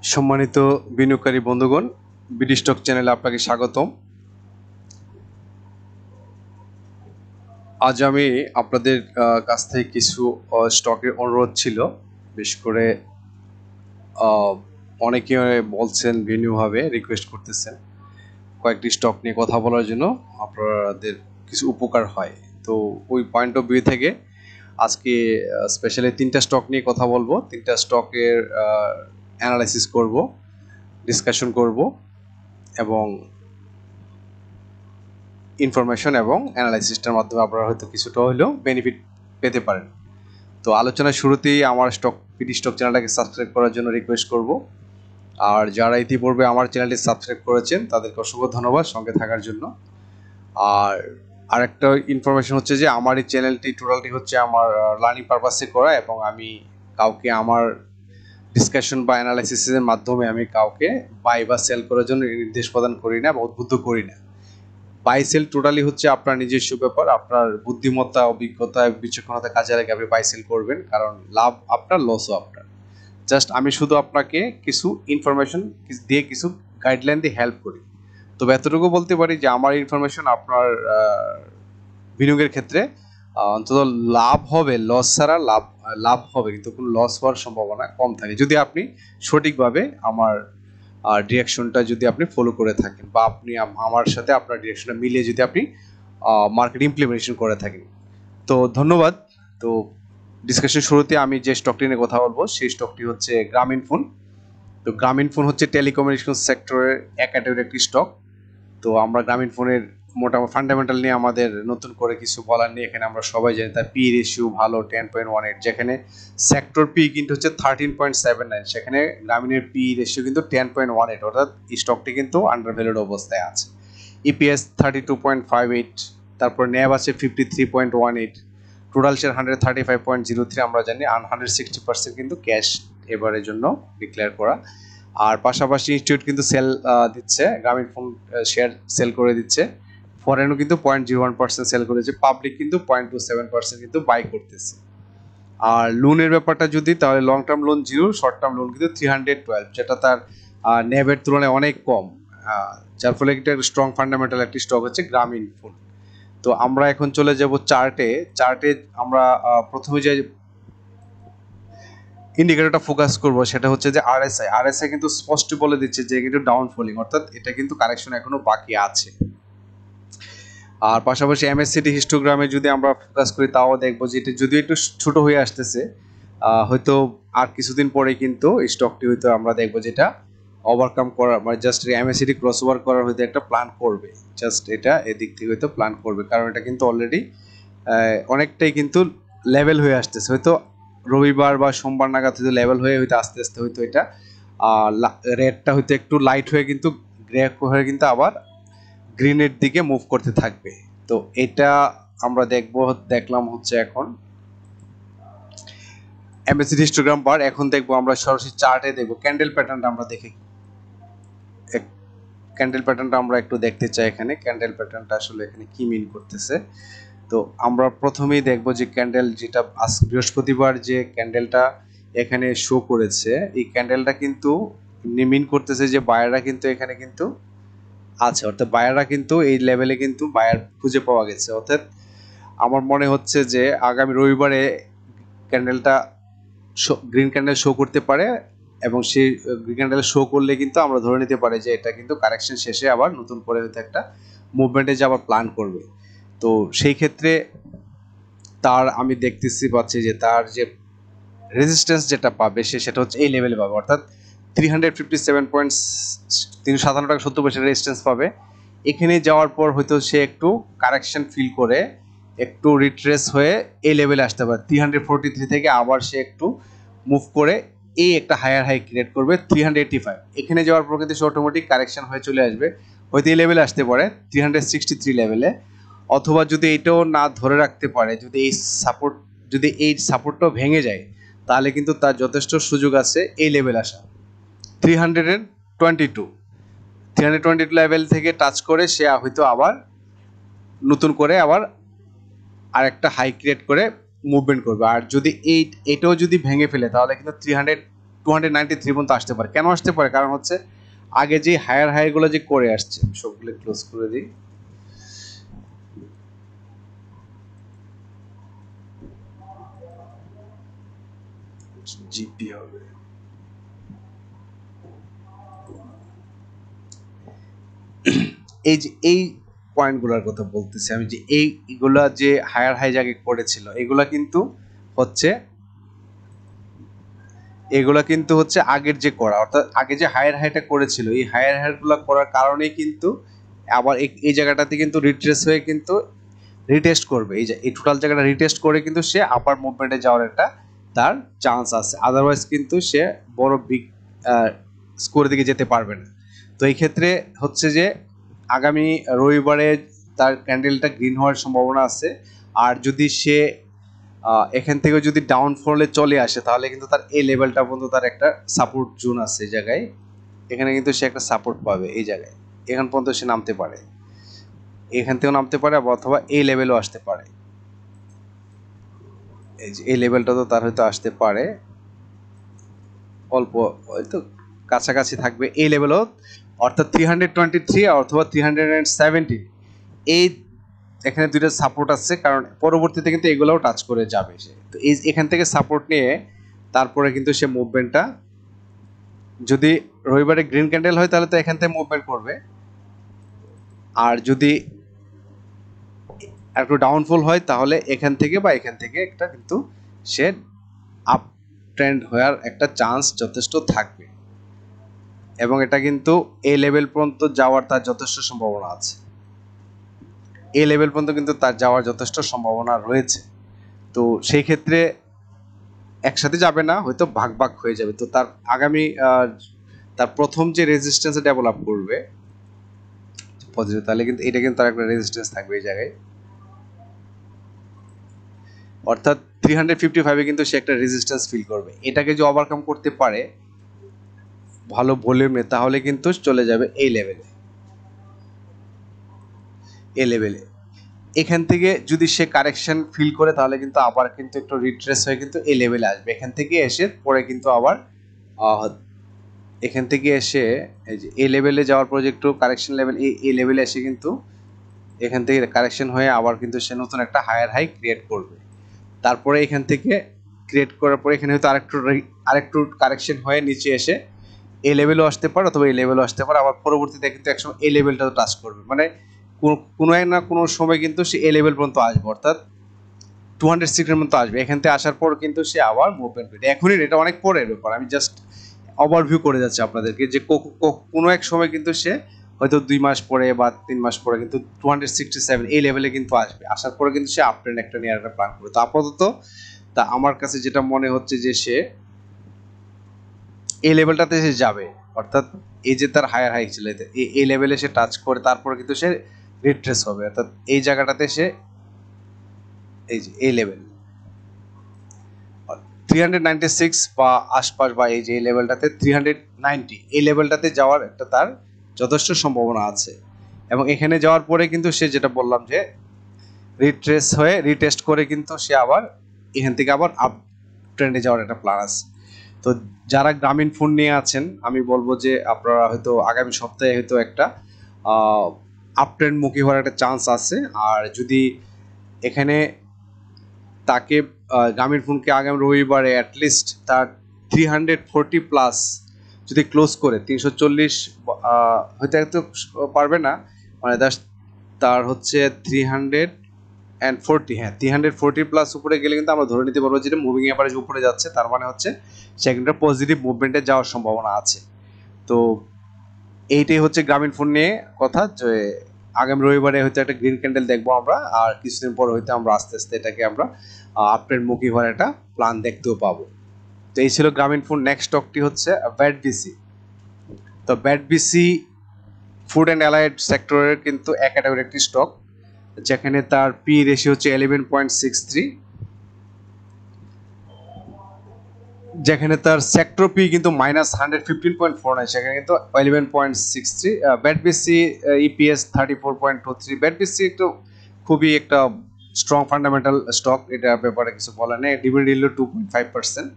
সম্মানিত বিনিয়োগকারী বন্ধুগণ, বিডি স্টক চ্যানেলে আপনাকে স্বাগতম। আজ আমি আপনাদের কাছ থেকে কিছু স্টকের অনুরোধ ছিল। বিশেষ করে অনেকে বলছেন, ভিন্নভাবে রিকোয়েস্ট করতেছেন কয়েকটি স্টক নিয়ে কথা বলার জন্য, আপনাদের কিছু উপকার হয়। তো ওই পয়েন্ট অফ ভিউ থেকে আজকে স্পেশালি 3টা স্টক নিয়ে কথা বলবো। 3টা স্টকের অ্যানালাইসিস করব, ডিসকাশন করব এবং ইনফরমেশন এবং অ্যানালাইসিসটার মাধ্যমে আপনারা হয়তো কিছুটা হলেও বেনিফিট পেতে পারেন। তো আলোচনার শুরুতেই আমার বিডি স্টক চ্যানেলটাকে সাবস্ক্রাইব করার জন্য রিকোয়েস্ট করব। আর যারা ইতিপূর্বে আমার চ্যানেলটি সাবস্ক্রাইব করেছেন তাদেরকে অসংখ্য ধন্যবাদ সঙ্গে থাকার জন্য। আর আরেকটা ইনফরমেশন হচ্ছে যে আমার এই চ্যানেলটি টোটালটি হচ্ছে আমার লার্নিং পারপাসে করা, এবং আমি কাউকে আমার ডিসকাশন বা অ্যানালাইসিসের মাধ্যমে আমি কাউকে বাই বা সেল করার জন্য নির্দেশ প্রদান করি না বা উদ্বুদ্ধ করি না। বাই সেল টোটালি হচ্ছে আপনার নিজস্ব ব্যাপার, আপনার বুদ্ধিমত্তা, অভিজ্ঞতা, বিচক্ষণতা কাজে লাগে আপনি বাই সেল করবেন, কারণ লাভ আপনার, লসও আপনার। জাস্ট আমি শুধু আপনাকে কিছু ইনফরমেশন দিয়ে, কিছু গাইডলাইন দিয়ে হেল্প করি। তবে এতটুকু বলতে পারি যে আমার ইনফরমেশন আপনার বিনিয়োগের ক্ষেত্রে অন্তত লাভ হবে, লস ছাড়া লাভ হবে, কিন্তু কোনো লস হওয়ার সম্ভাবনা কম থাকে যদি আপনি সঠিকভাবে আমার ডিরেকশনটা যদি আপনি ফলো করে থাকেন, বা আপনি আমার সাথে আপনার ডিরেকশনটা মিলিয়ে যদি আপনি মার্কেট ইমপ্লিমেন্টেশন করে থাকেন। তো ধন্যবাদ। তো ডিসকাশন শুরুতে আমি যে স্টকটি নিয়ে কথা বলবো সেই স্টকটি হচ্ছে গ্রামীণফোন। তো গ্রামীণফোন হচ্ছে টেলিকমিউনিকেশন সেক্টরের এক ক্যাটাগরির একটি স্টক। তো আমরা গ্রামীণফোনের মোটামুটি ফান্ডামেন্টাল নিয়ে আমাদের নতুন করে কিছু বলার নেই। এখানে আমরা সবাই জানি তার পি রেশিও ভালো 10.18, যেখানে সেক্টর পি কিন্তু হচ্ছে 13.79, সেখানে গ্রামীণের পি রেশিও কিন্তু 10.18, অর্থাৎ স্টকটি কিন্তু আন্ডার ভ্যালুড অবস্থায় আছে। ইপিএস 32.58, তারপর ন্যাব আছে 53.18, টোটাল শেয়ার 135.03, আমরা জানি 160% কিন্তু ক্যাশ এবারের জন্য ডিক্লেয়ার করা। আর পাশাপাশি ইনস্টিটিউট কিন্তু সেল দিচ্ছে, গ্রামীণফোন শেয়ার সেল করে দিচ্ছে, ফরেনও কিন্তু 0.01% সেল করেছে, পাবলিক কিন্তু 0.27% কিন্তু বাই করতেছে। আর লোনের ব্যাপারটা যদি, তাহলে long term loan 0, short term loan কিন্তু 312, যেটা তার ন্যাবের তুলনায় অনেক কম, যার ফলে একটা স্ট্রং ফান্ডামেন্টাল একটি স্টক হচ্ছে গ্রামীণফোন। তো আমরা এখন চলে যাব চার্টে আমরা প্রথমে যে ইন্ডিকেটরটা ফোকাস করব সেটা হচ্ছে যে আরএসআই কিন্তু স্পষ্ট বলে দিচ্ছে যে কিন্তু ডাউন ফলিং, অর্থাৎ এটা কিন্তু কারেকশন এখনো বাকি আছে। আর পাশাপাশি এমএসসিডি হিস্টোগ্রামে যদি আমরা ফোকাস করি তাও দেখবো যে এটা যদিও একটু ছোট হয়ে আসতেছে, হয়তো আর কিছুদিন পরে কিন্তু স্টকটি হয়তো আমরা দেখবো যেটা ওভারকাম করার, মানে জাস্ট এমএসসিডি ক্রস ওভার করার হয়তো একটা প্ল্যান করবে, জাস্ট এটা এদিক থেকে হয়তো প্ল্যান করবে, কারণ এটা কিন্তু অলরেডি অনেকটাই কিন্তু লেভেল হয়ে আসতেছে। হয়তো রবিবার বা সোমবার নাগাদ হয়তো লেভেল হয়ে হয়তো আস্তে আস্তে হয়তো এটা রেডটা হয়তো একটু লাইট হয়ে কিন্তু গ্রে হয়ে কিন্তু আবার গ্রিনের দিকে মুভ করতে থাকবে। তো এটা আমরা দেখলাম হচ্ছে এখন এমএসসিডি হিস্টোগ্রাম বার। এখন দেখবো আমরা সরাসরি চার্টে দেখবো ক্যান্ডেল প্যাটার্নটা আমরা দেখি। ক্যান্ডেল প্যাটার্নটা আমরা একটু দেখতে চাই, এখানে ক্যান্ডেল প্যাটার্নটা আসলে এখানে কি মিন করতেছে। তো আমরা প্রথমেই দেখবো যে ক্যান্ডেল যেটা আজ বৃহস্পতিবার যে ক্যান্ডেলটা এখানে শো করেছে, এই ক্যান্ডেলটা কিন্তু মিন করতেছে যে বায়াররা কিন্তু এখানে কিন্তু আছে, অর্থাৎ বায়াররা কিন্তু এই লেভেলে কিন্তু বায়ার খুঁজে পাওয়া গেছে। অর্থাৎ আমার মনে হচ্ছে যে আগামী রবিবারে ক্যান্ডেলটা গ্রিন ক্যান্ডেল শো করতে পারে, এবং সেই গ্রিন ক্যান্ডেল শো করলে কিন্তু আমরা ধরে নিতে পারি যে এটা কিন্তু কারেকশন শেষে আবার নতুন করে হয়তো একটা মুভমেন্টে যাওয়ার প্ল্যান করবে। তো সেই ক্ষেত্রে তার আমি পাচ্ছি যে তার যে রেজিস্ট্যান্স যেটা পাবে সেটা হচ্ছে এই লেভেলে পাবে, অর্থাৎ 357.70 রেজিস্ট্যান্স পাবে। এখানে যাওয়ার পর হয়তো সে একটু কারেকশন ফিল করে একটু রিট্রেস হয়ে এই লেভেলে আসতে পারে 343 থেকে, আবার সে একটু মুভ করে এই একটা হায়ার হাই ক্রিয়েট করবে 385। এখানে যাওয়ার পর কিন্তু সে অটোমেটিক কারেকশন হয়ে চলে আসবে, হয়তো এই লেভেলে আসতে পারে 363 লেভেলে। অথবা যদি এটাও না ধরে রাখতে পারে, যদি এই সাপোর্টটাও ভেঙে যায়, তাহলে কিন্তু তার যথেষ্ট সুযোগ আছে এই লেভেল আসা 322 লেভেল থেকে টাচ করে সে হয়তো আবার নতুন করে আবার আরেকটা হাই ক্রিয়েট করে মুভমেন্ট করবে। আর যদি এটাও যদি ভেঙে ফেলে তাহলে কিন্তু 293 পর্যন্ত আসতে পারে। কেন আসতে পারে? কারণ হচ্ছে আগে যে হায়ার হাইগুলো যে করে আসছে, সবগুলো ক্লোজ করে দিই। জিপি হবে এই যে এই পয়েন্টগুলোর কথা বলতেছি আমি, যে এইগুলা যে হায়ার হাই জায়গায় করেছিল এগুলা কিন্তু হচ্ছে আগের যে করা, অর্থাৎ আগে যে হায়ার হাইটা করেছিল এই হায়ার হাইগুলো করার কারণে কিন্তু আবার এই জায়গাটাতে কিন্তু রিট্রেস হয়ে কিন্তু রিটেস্ট করবে। এই টোটাল জায়গাটা রিটেস্ট করে কিন্তু সে আপার মুভমেন্টে যাওয়ার একটা তার চান্স আছে, আদারওয়াইজ কিন্তু সে বড় বিগ স্কোরের দিকে যেতে পারবে না। তো এই ক্ষেত্রে হচ্ছে যে আগামী রবিবারে তার ক্যান্ডেলটা গ্রিন হওয়ার সম্ভাবনা আছে। আর যদি সে এখান থেকে যদি ডাউনফলে চলে আসে তাহলে কিন্তু তার এই লেভেলটা পর্যন্ত তার একটা সাপোর্ট জোন আছে এই জায়গায়, এখানে কিন্তু সে একটা সাপোর্ট পাবে এই জায়গায়, এখান পর্যন্ত সে নামতে পারে, এখান থেকেও নামতে পারে অথবা এই লেভেলও আসতে পারে। এই যে এই লেভেলটা তো তার হয়তো আসতে পারে, অল্প হয়তো কাছাকাছি থাকবে এই লেভেলও, অর্থাৎ 323 অথবা 370। এই এখানে দুইটা সাপোর্ট আছে, কারণ পরবর্তীতে কিন্তু এগুলোও টাচ করে যাবে সে। তো এই এখান থেকে সাপোর্ট নিয়ে তারপরে কিন্তু সে মুভমেন্টটা, যদি রবিবারে গ্রিন ক্যান্ডেল হয় তাহলে তো এখান থেকে মুভমেন্ট করবে, আর যদি একটু ডাউনফল হয় তাহলে এখান থেকে বা এখান থেকে একটা কিন্তু সে আপ ট্রেন্ড হওয়ার একটা চান্স যথেষ্ট থাকবে, এবং এটা কিন্তু এই লেভেল পর্যন্ত যাওয়ার তার যথেষ্ট সম্ভাবনা আছে, এই লেভেল পর্যন্ত কিন্তু তার যাওয়ার যথেষ্ট সম্ভাবনা রয়েছে। তো সেই ক্ষেত্রে একসাথে যাবে না, হয়তো ভাগ ভাগ হয়ে যাবে। তো তার আগামী তার প্রথম যে রেজিস্ট্যান্স ডেভেলপ করবে পজিটিভ, তাহলে কিন্তু এটা কিন্তু তার একটা রেজিস্ট্যান্স থাকবে এই জায়গায়, অর্থাৎ 355 কিন্তু সে একটা রেজিস্ট্যান্স ফিল করবে। এটাকে যে ওভারকাম করতে পারে ভালো ভলিউমে তাহলে কিন্তু চলে যাবে এই লেভেলে, এই লেভেলে। এখান থেকে যদি সে কারেকশন ফিল করে তাহলে কিন্তু আবার কিন্তু একটু রিট্রেস হয়ে কিন্তু এই লেভেলে আসবে, এখান থেকে এসে পরে কিন্তু আবার এখান থেকে এসে এই যে এই লেভেলে যাওয়ার পরে একটু কারেকশন লেভেল এই লেভেলে এসে কিন্তু এখান থেকে কারেকশন হয়ে আবার কিন্তু সে নতুন একটা হায়ার হাই ক্রিয়েট করবে। তারপরে এখান থেকে ক্রিয়েট করার পরে এখানে হয়তো আরেকটু কারেকশন হয়ে নিচে এসে এই লেভেলও আসতে পারে অথবা এই লেভেলও আসতে পারে, আবার পরবর্তীতে কিন্তু একসময় এই লেভেলটাও টাচ করবে, মানে কোনো না কোনো সময় কিন্তু সে এই লেভেল পর্যন্ত আসবে, অর্থাৎ 206 এর মতো আসবে। এখান থেকে আসার পর কিন্তু সে আবার মুভমেন্ট করবে। এখনই এটা অনেক পরের ব্যাপার, আমি জাস্ট ওভারভিউ করে যাচ্ছি আপনাদেরকে, যে কোনো এক সময় কিন্তু সে হয়তো 2 মাস পরে বা 3 মাস পরে কিন্তু 267 এই লেভেলে কিন্তু আসবে, আসার পরে কিন্তু সে আপট্রেন্ড একটা নেওয়ার একটা প্ল্যান করবে। তো আপাতত তা আমার কাছে যেটা মনে হচ্ছে যে সে এই লেভেলটাতে সে যাবে, অর্থাৎ এই যে তার হায়ার হাই ছিল এই লেভেলে সে টাচ করে তারপরে কিন্তু সে রিট্রেস হবে, অর্থাৎ এই জায়গাটাতে সে এই যে এই লেভেল 396 বা আশপাশ বা এই যে এই লেভেলটাতে 390 এই লেভেলটাতে যাওয়ার একটা তার যথেষ্ট সম্ভাবনা আছে। এবং এখানে যাওয়ার পরে কিন্তু সে যেটা বললাম যে রিট্রেস হয়ে রিটেস্ট করে কিন্তু সে আবার এখান থেকে আবার আপ ট্রেন্ডে যাওয়ার একটা প্ল্যান আছে। তো যারা গ্রামীণ ফোন নিয়ে আছেন আমি বলবো যে আপনারা হয়তো আগামী সপ্তাহে হয়তো একটা আপ ট্রেন্ড মুখী হওয়ার একটা চান্স আছে। আর যদি এখানে তাকে গ্রামীণ ফোনকে আগামী রবিবারে অ্যাটলিস্ট তার 340 প্লাস যদি ক্লোজ করে 340 হয়তো একটু পারবে না, মানে তার হচ্ছে 340, হ্যাঁ 340 প্লাস উপরে গেলে কিন্তু আমরা ধরে নিতে পারবো যেটা মুভিং অ্যাভারেজ উপরে যাচ্ছে, তার মানে হচ্ছে সেখানটা পজিটিভ মুভমেন্টে যাওয়ার সম্ভাবনা আছে। তো এইটাই হচ্ছে গ্রামীণ ফোন নিয়ে কথা, যে আগামী রবিবারে হয়তো একটা গ্রিন ক্যান্ডেল দেখবো আমরা, আর কিছুদিন পর হয়তো আমরা আস্তে আস্তে এটাকে আমরা আপট্রেন্ড মুখী হওয়ার একটা প্ল্যান দেখতেও পাবো। তো এই ছিল গ্রামীণ ফোন। নেক্সট স্টকটি হচ্ছে ব্যাট বিসি। তো BAT BC food and allied সেক্টরের কিন্তু এক ক্যাটাগরি একটি স্টক, যেখানে তার পি রেশিও হচ্ছে 11.63, যেখানে তার সেক্টর পি কিন্তু -115.49, সেখানে কিন্তু 11.63। BAT BC EPS 34.23। BAT BC একটু খুবই একটা স্ট্রং ফান্ডামেন্টাল স্টক, এটার ব্যাপারে কিছু বলার নেই। ডিভিডেন্ড ইল্ড 2.5%,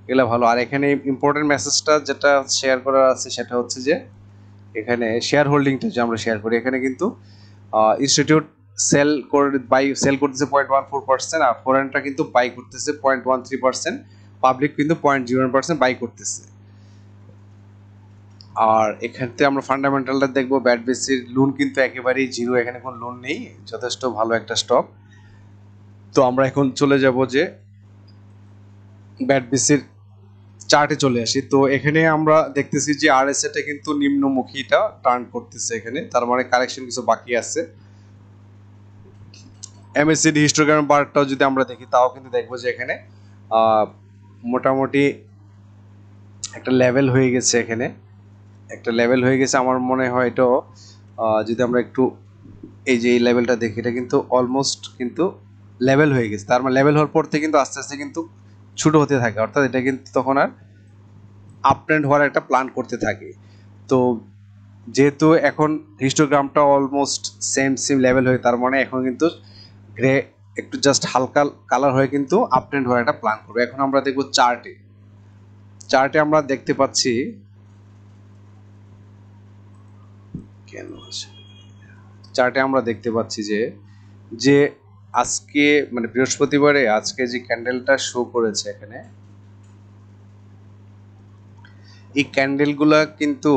এগুলো ভালো। আর এখানে ইম্পর্টেন্ট মেসেজটা যেটা শেয়ার করার আছে সেটা হচ্ছে যে এখানে শেয়ার হোল্ডিংটা যে আমরা শেয়ার করি, এখানে কিন্তু ইনস্টিটিউট সেল করতেছে 0.14%, আর ফরেনটা কিন্তু বাই করতেছে 0.13%, পাবলিক কিন্তু 0.01% বাই করতেছে। আর এখান থেকে আমরা ফান্ডামেন্টালটা দেখবো, ব্যাট বেসির লোন কিন্তু একেবারেই জিরো, এখানে কোনো লোন নেই, যথেষ্ট ভালো একটা স্টক। তো আমরা এখন চলে যাব যে ব্যাট বেসির চার্টে চলে আসি। তো এখানে আমরা দেখতেছি যে আরএসএটা কিন্তু নিম্নমুখীটা টার্ন করতেছে এখানে, তার মানে কারেকশন কিছু বাকি আছে। এমএসসিডি হিস্টোগ্রাম বারটাও যদি আমরা দেখি তাও কিন্তু দেখবো যে এখানে মোটামুটি একটা লেভেল হয়ে গেছে, এখানে একটা লেভেল হয়ে গেছে। আমার মনে হয় এটাও যদি আমরা একটু এই যে এই লেভেলটা দেখি, এটা কিন্তু অলমোস্ট কিন্তু লেভেল হয়ে গেছে। তার মানে লেভেল হওয়ার পর থেকে কিন্তু আস্তে আস্তে কিন্তু ছোট হতে থাকে, অর্থাৎ এটা কিন্তু তখন আর আপ ট্রেন্ড হওয়ার একটা প্ল্যান করতে থাকে। তো যেহেতু এখন হিস্টোগ্রামটা অলমোস্ট সেম লেভেল হয়ে, তার মানে এখন কিন্তু গ্রে একটু জাস্ট হালকা কালার হয়ে কিন্তু আপ ট্রেন্ড হওয়ার একটা প্ল্যান করবে। এখন আমরা দেখব চার্টে আমরা দেখতে পাচ্ছি কেন আছে, চার্টে আমরা দেখতে পাচ্ছি যে আজকে মানে বৃহস্পতিবারে আজকে যে ক্যান্ডেলটা শো করেছে এখানে, এই ক্যান্ডেলগুলা কিন্তু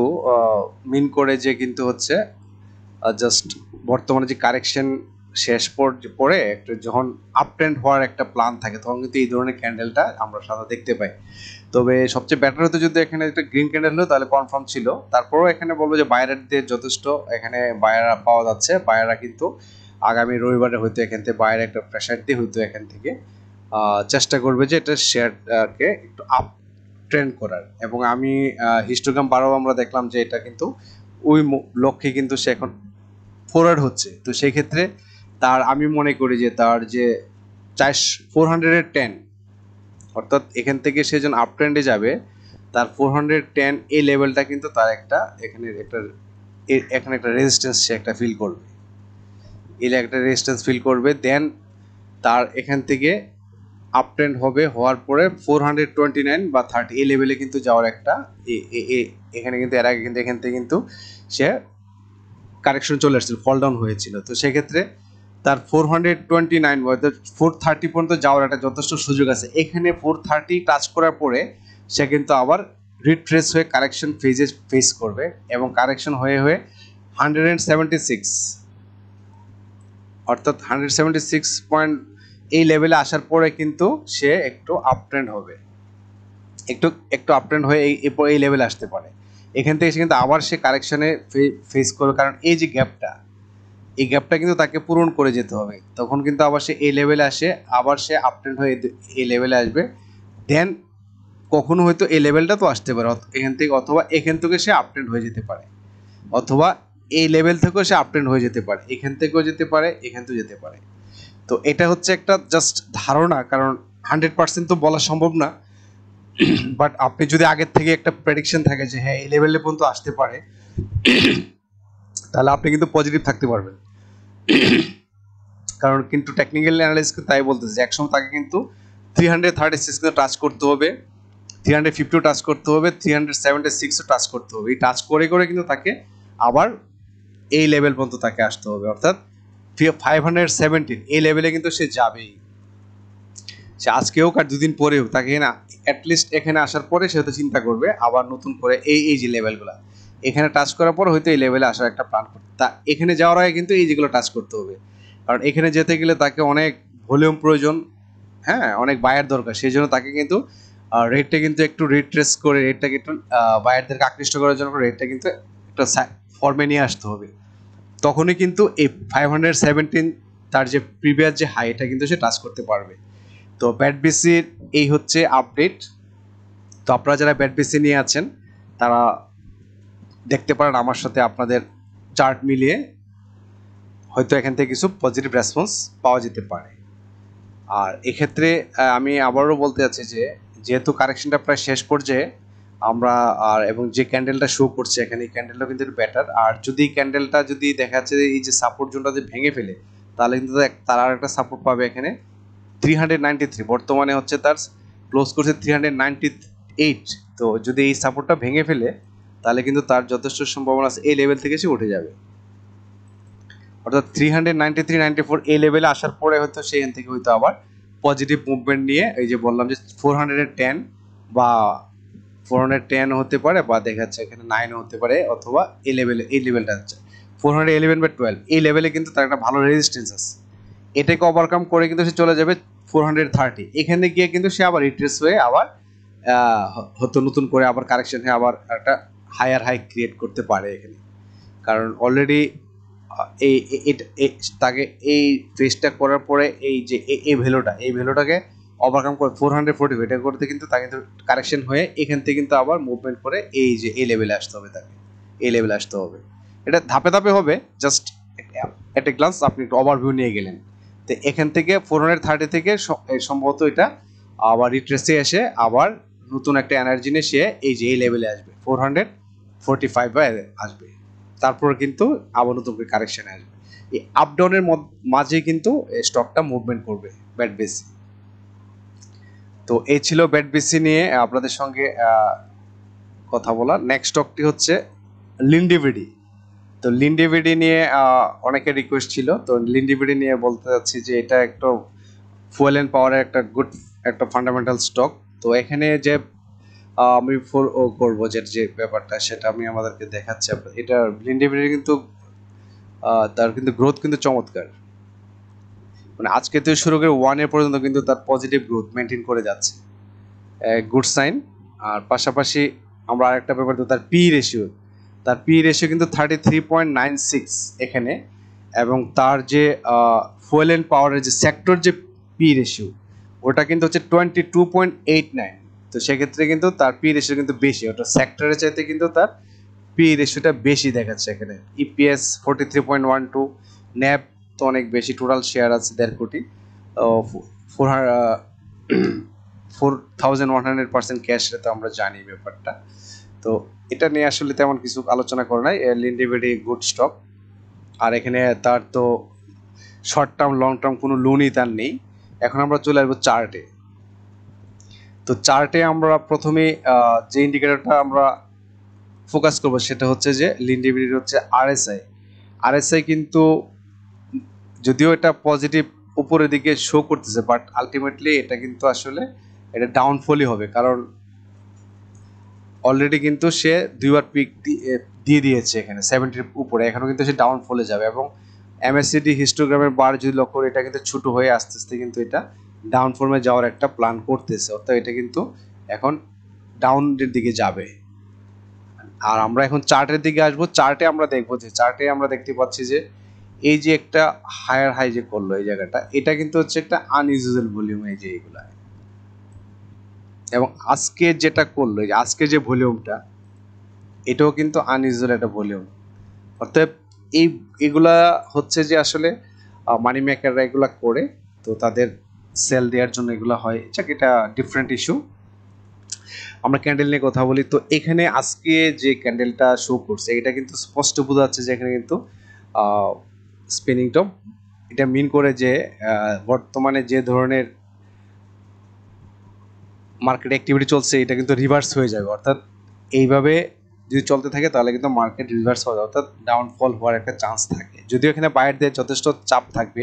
মিন করে যে কিন্তু হচ্ছে জাস্ট বর্তমানে যে কারেকশন শেষ পরে একটা যখন আপ ট্রেন্ড হওয়ার একটা প্ল্যান থাকে তখন কিন্তু এই ধরনের ক্যান্ডেলটা আমরা সাধারণত দেখতে পাই। তবে সবচেয়ে বেটার হতো যদি এখানে একটা গ্রিন ক্যান্ডেল হতো, তাহলে কনফার্ম ছিল। তারপরেও এখানে বলবো যে বায়ারদের যথেষ্ট এখানে বায়াররা পাওয়া যাচ্ছে, বায়াররা কিন্তু আগামী রবিবারে হয়তো এখান থেকে বায়ার একটা প্রেশার দিয়ে হয়তো এখান থেকে চেষ্টা করবে যে এটা শেয়ারকে একটু আপ ট্রেন্ড করার। এবং আমি হিস্টোগ্রাম 12 আমরা দেখলাম যে এটা কিন্তু ওই লক্ষ্যে কিন্তু সে এখন ফরওয়ার্ড হচ্ছে। তো সেই ক্ষেত্রে তার আমি মনে করি যে তার যে 410, অর্থাৎ এখান থেকে সে যখন আপ ট্রেন্ডে যাবে তার 410 এই লেভেলটা কিন্তু তার একটা এখানে একটা রেজিস্ট্যান্স সে একটা ফিল করবে, একটা রেজিস্ট্যান্স ফিল করবে। দেন তার এখান থেকে আপ ট্রেন্ড হওয়ার পরে 429 বা 30 এই লেভেলে কিন্তু যাওয়ার একটা এখানে কিন্তু এর আগে কিন্তু এখান থেকে কিন্তু সে কারেকশন চলে আসছিল, ফল ডাউন হয়েছিল। তো সেক্ষেত্রে তার 429 অর্থাৎ 430 পর্যন্ত যাওয়ার একটা যথেষ্ট সুযোগ আছে। এখানে 430 টাচ করার পরে সে কিন্তু আবার রিট্রেস হয়ে কারেকশন ফেস করবে, এবং কারেকশন হয়ে 176 অর্থাৎ 176 পয়েন্ট এই লেভেলে আসার পরে কিন্তু সে একটু আপ ট্রেন্ড হবে, একটু আপ ট্রেন্ড হয়ে এই লেভেলে আসতে পারে। এখান থেকে সে কিন্তু আবার সে কারেকশনে ফেস করবে, কারণ এই যে এই গ্যাপটা কিন্তু তাকে পূরণ করে যেতে হবে। তখন কিন্তু আবার সে এই লেভেলে আসে, আবার সে আপ ট্রেন্ড হয়ে এই লেভেলে আসবে। দেন কখনো হয়তো এই লেভেলটা তো আসতে পারে এখান থেকে, অথবা এখান থেকে সে আপ ট্রেন্ড হয়ে যেতে পারে, অথবা এই লেভেল থেকেও সে আপ ট্রেন্ড হয়ে যেতে পারে, এখান থেকেও যেতে পারে, এখান থেকেও যেতে পারে। তো এটা হচ্ছে একটা জাস্ট ধারণা, কারণ 100% তো বলা সম্ভব না। বাট আপনি যদি আগের থেকে একটা প্রেডিকশন থাকে যে হ্যাঁ এই লেভেলে পর্যন্ত আসতে পারে, তাহলে আপনি কিন্তু পজিটিভ থাকতে পারবেন। কারণ কিন্তু টেকনিক্যাল অ্যানালিস্ট তাই বলতেছে যে একসময় তাকে কিন্তু 336 টাচ করতে হবে, 350 টাচ করতে হবে, 376 টাচ করতে হবে। এই টাচ করে কিন্তু তাকে আবার এই লেভেল পর্যন্ত তাকে আসতে হবে, অর্থাৎ 517 এই লেভেলে কিন্তু সে যাবেই। সে আজকে হোক আর দুদিন পরে হোক, তাকে না অ্যাটলিস্ট এখানে আসার পরে সে হয়তো চিন্তা করবে আবার নতুন করে এই যে লেভেলগুলো এখানে টাচ করার পর হয়তো এই লেভেলে আসার একটা প্ল্যান করতে, তা এখানে যাওয়ার আগে কিন্তু এই যেগুলো টাচ করতে হবে। কারণ এখানে যেতে গেলে তাকে অনেক ভলিউম প্রয়োজন, হ্যাঁ অনেক বায়ার দরকার, সেই জন্য তাকে কিন্তু রেটটা কিন্তু একটু রিট্রেস করে রেটটাকে একটু বায়ারদেরকে আকৃষ্ট করার জন্য রেটটা কিন্তু একটা ফর্মে নিয়ে আসতে হবে। তখনই কিন্তু এই 517 তার যে প্রিভিয়াস যে হাই এটা কিন্তু সে টাচ করতে পারবে। তো ব্যাট বিসির এই হচ্ছে আপডেট। তো আপনারা যারা ব্যাট বিসি নিয়ে আছেন তারা দেখতে পারেন আমার সাথে আপনাদের চার্ট মিলিয়ে হয়তো এখান থেকে কিছু পজিটিভ রেসপন্স পাওয়া যেতে পারে। আর এক্ষেত্রে আমি আবারও বলতে চাচ্ছি যে যেহেতু কারেকশনটা প্রায় শেষ পর্যায়ে আমরা এবং যে ক্যান্ডেলটা শো করছে এখানে এই ক্যান্ডেলটা কিন্তু বেটার। আর যদি ক্যান্ডেলটা যদি দেখা যাচ্ছে যে এই যে সাপোর্ট জোনটা যদি ভেঙে ফেলে তাহলে কিন্তু তারা আর একটা সাপোর্ট পাবে এখানে 393, বর্তমানে হচ্ছে তার ক্লোজ করছে 398। তো যদি এই সাপোর্টটা ভেঙে ফেলে তাহলে কিন্তু তার যথেষ্ট সম্ভাবনা আছে এই লেভেল থেকে সে উঠে যাবে। অর্থাৎ 393-94 এই লেভেলে আসার পরে হয়তো সেখান থেকে হয়তো আবার পজিটিভ মুভমেন্ট নিয়ে এই যে বললাম যে 410 বা 410 হতে পারে, বা দেখা যাচ্ছে এখানে 9 হতে পারে, অথবা এই লেভেলটা হচ্ছে 411 বা 12 এই লেভেলে কিন্তু তার একটা ভালো রেজিস্ট্যান্স আছে। এটাকে ওভারকাম করে কিন্তু সে চলে যাবে 430। এখানে গিয়ে কিন্তু সে আবার রিট্রেস হয়ে আবার হয়তো নতুন করে আবার কারেকশন হয়ে আবার একটা হায়ার হাই ক্রিয়েট করতে পারে এখানে, কারণ অলরেডি তাকে এই ফেসটা করার পরে এই যে এই ভ্যালুটাকে ওভারকাম করে 440 এটা করতে কিন্তু তাকে কিন্তু কারেকশন হয়ে এখান থেকে কিন্তু আবার মুভমেন্ট করে এই যে এই লেভেলে আসতে হবে, তাকে এই লেভেলে আসতে হবে। এটা ধাপে ধাপে হবে, জাস্ট একটা গ্লান্স আপনি একটু ওভারভিউ নিয়ে গেলেন। তো এখান থেকে 430 থেকে সম্ভবত এটা আবার রিট্রেসে এসে আবার নতুন একটা এনার্জি নিয়ে সে এই যে এই লেভেলে আসবে 445 আসবে, তারপর কিন্তু আবার নতুন করে কারেকশনে আসবে। এই আপ ডাউনের মাঝে কিন্তু স্টকটা মুভমেন্ট করবে ব্যাট বেসি। তো এই ছিল ব্যাট বেসি নিয়ে আপনাদের সঙ্গে কথা বলা। নেক্সট স্টকটি হচ্ছে লিন্ডিভিডি। তো লিন্ডিভিডি নিয়ে অনেকের রিকোয়েস্ট ছিল, তো লিন্ডিভিডি নিয়ে বলতে চাচ্ছি যে এটা একটা ফুয়েল অ্যান্ড পাওয়ারের একটা গুড একটা ফান্ডামেন্টাল স্টক। তো এখানে যে আমি করবো যে ব্যাপারটা সেটা আমি আমাদেরকে দেখাচ্ছি। এটা লিন্ডিভিডি কিন্তু তার কিন্তু গ্রোথ কিন্তু চমৎকার, মানে আজকে থেকে শুরু করে 1 পর্যন্ত কিন্তু তার পজিটিভ গ্রোথ মেনটেন করে যাচ্ছে, গুড সাইন। আর পাশাপাশি আমরা আরেকটা ব্যাপার, তো তার পি রেশিও কিন্তু 33.96 এখানে, এবং তার যে ফুয়েল অ্যান্ড পাওয়ারের যে সেক্টর যে পি রেশিও ওটা কিন্তু হচ্ছে 22.89। তো সেক্ষেত্রে কিন্তু তার পি রেশিও কিন্তু বেশি, ওটা সেক্টরের চাইতে কিন্তু তার পি রেশিওটা বেশি দেখাচ্ছে এখানে। ইপিএস 43.12, ন্যাপ তো অনেক বেশি, টোটাল শেয়ার আছে 1.5 কোটি, 4100% ক্যাশ রেতে আমরা জানি ব্যাপারটা। তো এটা নিয়ে আসলে তেমন কিছু আলোচনা করে নাই, লিন্ডিভিডি গুড স্টক। আর এখানে তার তো শর্ট টার্ম লং টার্ম কোনো লোনই তার নেই। এখন আমরা চলে আসবো চার্টে। তো চার্টে আমরা প্রথমে যে ইন্ডিকেটরটা আমরা ফোকাস করবো সেটা হচ্ছে যে লিন্ডিভিডির হচ্ছে আরএসআই কিন্তু যদিও এটা পজিটিভ উপরের দিকে শো করতেছে, বাট আলটিমেটলি এটা কিন্তু আসলে এটা ডাউনফলই হবে, কারণ অলরেডি কিন্তু সে দুইবার পিক দিয়ে দিয়েছে এখানে 70-র উপরে, এখনও কিন্তু সে ডাউনফলে যাবে। এবং এমএসসিডি হিস্টোগ্রামের বার যদি লক্ষ্য করে এটা কিন্তু ছোট হয়ে আস্তে আস্তে কিন্তু এটা ডাউনফর্মে যাওয়ার একটা প্ল্যান করতেছে, অর্থাৎ এটা কিন্তু এখন ডাউনের দিকে যাবে। আর আমরা এখন চার্টের দিকে আসবো। চার্টে আমরা দেখবো যে চার্টে আমরা দেখতে পাচ্ছি যে এই যে একটা হায়ার হাই যে করলো এই জায়গাটা, এটা কিন্তু হচ্ছে একটা আনইউজুয়াল ভলিউম এই যে এইগুলা, এবং আজকে যেটা করলো এই যে আজকে যে ভলিউমটা এটাও কিন্তু আনইউজুয়াল একটা ভলিউম। অর্থাৎ এগুলা হচ্ছে যে আসলে মানি মেকাররা এগুলা করে, তো তাদের সেল দেওয়ার জন্য এগুলো হয়, এটা ডিফারেন্ট ইস্যু। আমরা ক্যান্ডেল নিয়ে কথা বলি। তো এখানে আজকে যে ক্যান্ডেলটা শো করছে এটা কিন্তু স্পষ্ট বোঝা যাচ্ছে যে এখানে কিন্তু স্পিনিং টপ, এটা মিন করে যে বর্তমানে যে ধরনের মার্কেট অ্যাক্টিভিটি চলছে এটা কিন্তু রিভার্স হয়ে যাবে। অর্থাৎ এইভাবে যদি চলতে থাকে তাহলে কিন্তু মার্কেট রিভার্স হয়ে যাবে, অর্থাৎ ডাউনফল হওয়ার একটা চান্স থাকে। যদিও এখানে বায়ারদের যথেষ্ট চাপ থাকবে,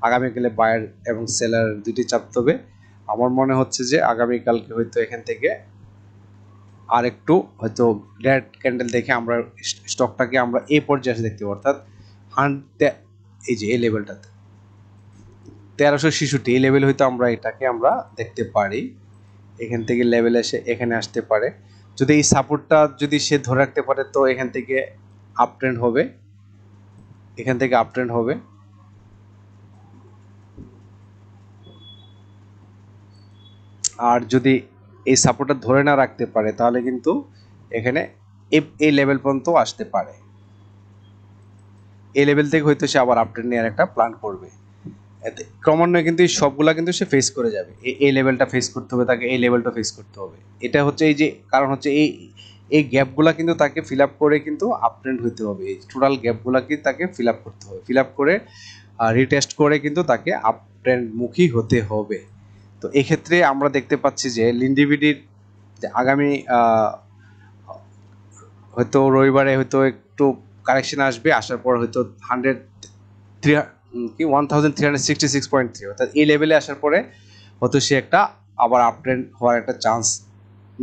আগামীকালে বায়ার এবং সেলার দুটি চাপ তবে আমার মনে হচ্ছে যে আগামীকালকে হয়তো এখান থেকে আর একটু হয়তো রেড ক্যান্ডেল দেখে আমরা স্টকটাকে আমরা এই পর্যায়ে এসে দেখতে পাবো, অর্থাৎ এই যে এই লেভেলটাতে 1366 এই লেভেল হয়তো আমরা এটাকে আমরা দেখতে পারি। এখান থেকে লেভেল এসে এখানে আসতে পারে, যদি এই সাপোর্টটা যদি সে ধরে রাখতে পারে তো এখান থেকে আপ ট্রেন্ড হবে, এখান থেকে আপ ট্রেন্ড হবে। আর যদি এই সাপোর্টটা ধরে না রাখতে পারে তাহলে কিন্তু এখানে এই লেভেল পর্যন্ত আসতে পারে, এই লেভেল থেকে হয়তো সে আবার আপ ট্রেন্ড নেওয়ার একটা প্ল্যান করবে। ক্রমান্বয়ে কিন্তু এই সবগুলা কিন্তু সে ফেস করে যাবে, এই লেভেলটা ফেস করতে হবে তাকে, এই লেভেলটা ফেস করতে হবে। এটা হচ্ছে এই যে কারণ হচ্ছে এই গ্যাপগুলা কিন্তু তাকে ফিল আপ করে কিন্তু আপ ট্রেন্ড হইতে হবে, এই টোটাল গ্যাপগুলাকে তাকে ফিল আপ করতে হবে, ফিল আপ করে রিটেস্ট করে কিন্তু তাকে আপ ট্রেন্ড মুখী হতে হবে। তো এক্ষেত্রে আমরা দেখতে পাচ্ছি যে লিন্ডিভিডির আগামী হয়তো রবিবারে হয়তো একটু কারেকশন আসবে, আসার পর হয়তো 1366.3 অর্থাৎ এই লেভেলে আসার পরে হয়তো সে একটা আবার আপট্রেন্ড হওয়ার একটা চান্স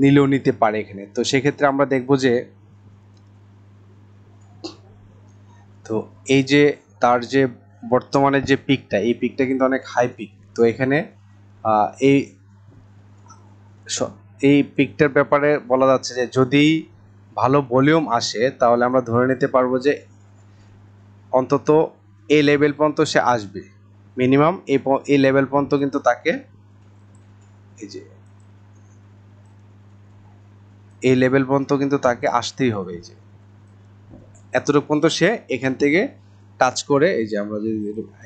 নিলেও নিতে পারে এখানে। তো সেক্ষেত্রে আমরা দেখব যে তো এই যে তার যে বর্তমানে যে পিকটা, এই পিকটা কিন্তু অনেক হাই পিক। তো এখানে এই এই পিকটার ব্যাপারে বলা যাচ্ছে যে যদি ভালো ভলিউম আসে তাহলে আমরা ধরে নিতে পারবো যে অন্তত এই লেভেল পর্যন্ত সে আসবে, মিনিমাম এই লেভেল পর্যন্ত কিন্তু তাকে এই যে এই লেভেল পর্যন্ত কিন্তু তাকে আসতেই হবে। এই যে এতটুকু পর্যন্ত সে এখান থেকে টাচ করে এই যে আমরা যদি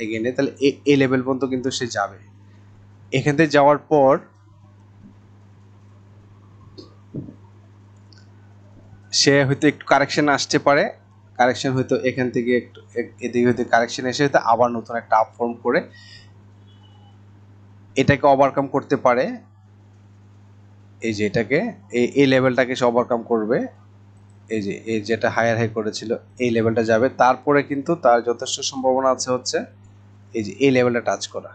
এগিয়ে নিই তাহলে এই লেভেল পর্যন্ত কিন্তু সে যাবে। এখান থেকে যাওয়ার পর সে হয়তো একটু কারেকশন আসতে পারে, কারেকশন হয়তো এখান থেকে একটু এদিকে হয়তো কারেকশন এসে হয়তো আবার নতুন একটা আপ ফর্ম করে এটাকে ওভারকাম করতে পারে। এই যে এটাকে এই লেভেলটাকে সে ওভারকাম করবে, এই যে এই যেটা হায়ার হাই করেছিল এই লেভেলটা যাবে, তারপরে কিন্তু তার যথেষ্ট সম্ভাবনা আছে হচ্ছে এই যে এই লেভেলটা টাচ করা।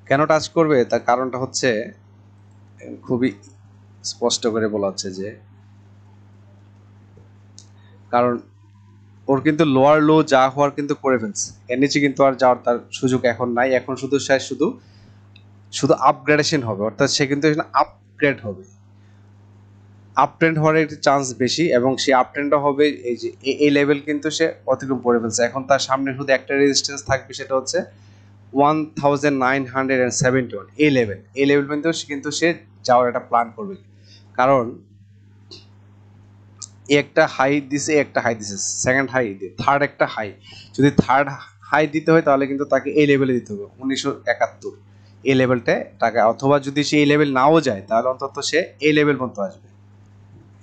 কেন টাচ করবে তার কারণটা হচ্ছে খুবই স্পষ্ট করে বলা হচ্ছে যে কারণ ওর কিন্তু লোয়ার লো যা হওয়ার কিন্তু করে ফেলছে, এর নিচে কিন্তু আর যাওয়ার তার সুযোগ এখন নাই। এখন শুধু সে শুধু আপগ্রেডেশন হবে, অর্থাৎ সে কিন্তু এখানে আপগ্রেড হবে, আপট্রেন্ড হওয়ার একটি চান্স বেশি এবং সেই আপট্রেন্ডটা হবে এই যে এই লেভেল কিন্তু সে অতিক্রম করে ফেলছে। এখন তার সামনে শুধু একটা রেজিস্ট্যান্স থাকবে, সেটা হচ্ছে 1971 এই লেভেল কিন্তু সে যাওয়ার একটা প্ল্যান করবে। কারণ একটা হাই দিছে, একটা হাই দিছে, সেকেন্ড হাই দিয়ে থার্ড একটা হাই, যদি থার্ড হাই দিতে হয় তাহলে কিন্তু তাকে এই লেভেলে দিতে হবে 1971 এই লেভেলটায় টাকা, অথবা যদি সে এই লেভেল নাও যায় তাহলে অন্তত সে এই লেভেল পর্যন্ত আসবে।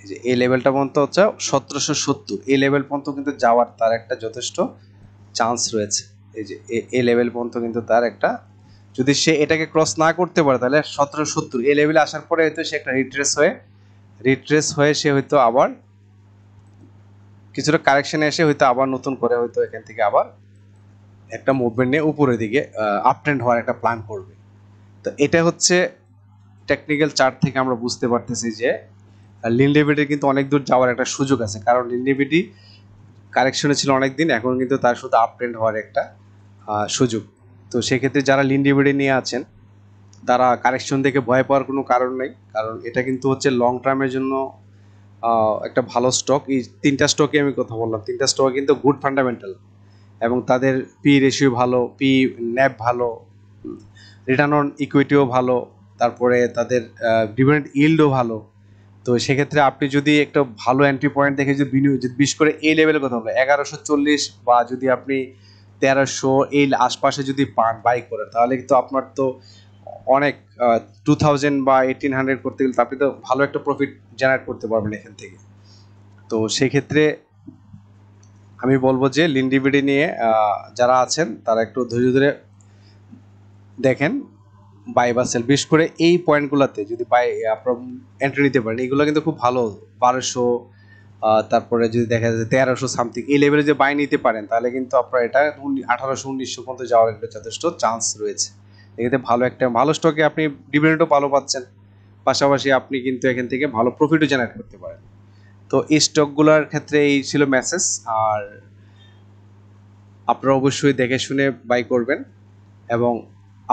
এই যে এই লেভেলটা পর্যন্ত হচ্ছে 1770, এই লেভেল পর্যন্ত কিন্তু যাওয়ার তার একটা যথেষ্ট চান্স রয়েছে। এই যে এই লেভেল পর্যন্ত কিন্তু তার একটা, যদি সে এটাকে ক্রস না করতে পারে তাহলে 1770 এই লেভেলে আসার পরে হয়তো সে একটা রিট্রেস হয়ে সে হয়তো আবার কিছুটা কারেকশনে এসে হয়তো আবার নতুন করে হয়তো এখান থেকে আবার একটা মুভমেন্ট নিয়ে উপরের দিকে আপট্রেন্ড হওয়ার একটা প্ল্যান করবে। তো এটা হচ্ছে টেকনিক্যাল চার্ট থেকে আমরা বুঝতে পারতেছি যে লিন্ডেভিডির কিন্তু অনেক দূর যাওয়ার একটা সুযোগ আছে, কারণ লিন্ডেভিডি কারেকশনে ছিল অনেক দিন, এখন কিন্তু তার শুধু আপট্রেন্ড হওয়ার একটা সুযোগ। তো সেক্ষেত্রে যারা লিন্ডেভিডি নিয়ে আছেন তারা কারেকশন দেখে ভয় পাওয়ার কোনো কারণ নেই, কারণ এটা কিন্তু হচ্ছে লং টার্মের জন্য একটা ভালো স্টক। এই তিনটা স্টকে আমি কথা বললাম, তিনটা স্টক কিন্তু গুড ফান্ডামেন্টাল এবং তাদের পি রেশিও ভালো, পি ন্যাপ ভালো, রিটার্ন অন ইকুইটিও ভালো, তারপরে তাদের ডিভিডেন্ড ইল্ডও ভালো। তো সেক্ষেত্রে আপনি যদি একটা ভালো এন্ট্রি পয়েন্ট দেখে যদি বিনিয়োগ, যদি বিশেষ করে এই লেভেলের কথা বলে 1140 বা যদি আপনি 1300 এই আশপাশে যদি পান বাই করেন তাহলে কিন্তু আপনার তো অনেক 2000 বা 1800 করতে গেলে আপনি তো ভালো একটা প্রফিট জেনারেট করতে পারবেন এখান থেকে। তো সেক্ষেত্রে আমি বলবো যে লিন্ডিভিডি নিয়ে যারা আছেন তারা একটু ধৈর্য ধরে দেখেন বাই বা সেল, বিশেষ করে এই পয়েন্টগুলোতে যদি বাই আপনার এন্ট্রি নিতে পারেন, এগুলো কিন্তু খুব ভালো। 1200 তারপরে যদি দেখা যায় 1300 সামথিং এই লেভেলে যে বাই নিতে পারেন তাহলে কিন্তু আপনার এটা 1800-1900 পর্যন্ত যাওয়ার একটা যথেষ্ট চান্স রয়েছে। এক্ষেত্রে ভালো স্টকে আপনি ডিভিডেন্ডও ভালো পাচ্ছেন, পাশাপাশি আপনি কিন্তু এখান থেকে ভালো প্রফিটও জেনারেট করতে পারেন। তো এই স্টকগুলোর ক্ষেত্রে এই ছিল মেসেজ। আর আপনারা অবশ্যই দেখে শুনে বাই করবেন এবং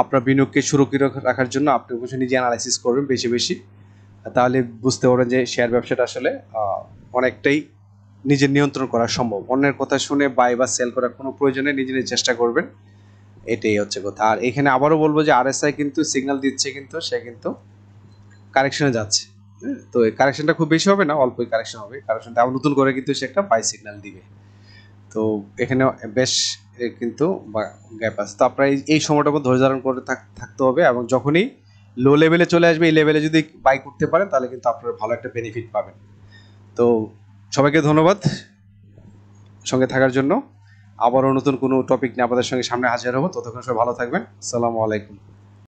আপনার বিনিয়োগকে সুরক্ষিত রাখার জন্য আপনি অবশ্যই নিজে অ্যানালাইসিস করবেন বেশি বেশি, তাহলে বুঝতে পারবেন যে শেয়ার ব্যবসাটা আসলে অনেকটাই নিজের নিয়ন্ত্রণ করা সম্ভব। অন্যের কথা শুনে বাই বা সেল করার কোনো প্রয়োজনে নিজের চেষ্টা করবেন, এটাই হচ্ছে কথা। আর এখানে আবারও বলবো যে আরএসআই কিন্তু সিগন্যাল দিচ্ছে, কিন্তু সে কিন্তু কারেকশনে যাচ্ছে। তো এই কারেকশনটা খুব বেশি হবে না, অল্পই কারেকশন হবে, কারেকশনটা আবার নতুন করে কিন্তু সে একটা বাই সিগন্যাল দিবে। তো এখানে বেশ কিন্তু গ্যাপ আছে। তো আপনারা এই সময়টা ধৈর্য ধারণ করে থাকতে হবে এবং যখনই লো লেভেলে চলে আসবে এই লেভেলে যদি বাই করতে পারেন তাহলে কিন্তু আপনারা ভালো একটা বেনিফিট পাবেন। তো সবাইকে ধন্যবাদ সঙ্গে থাকার জন্য। আবারও নতুন কোনো টপিক নিয়ে আপনাদের সঙ্গে সামনে হাজির হবো, ততক্ষণ সবাই ভালো থাকবেন। আসসালামু আলাইকুম।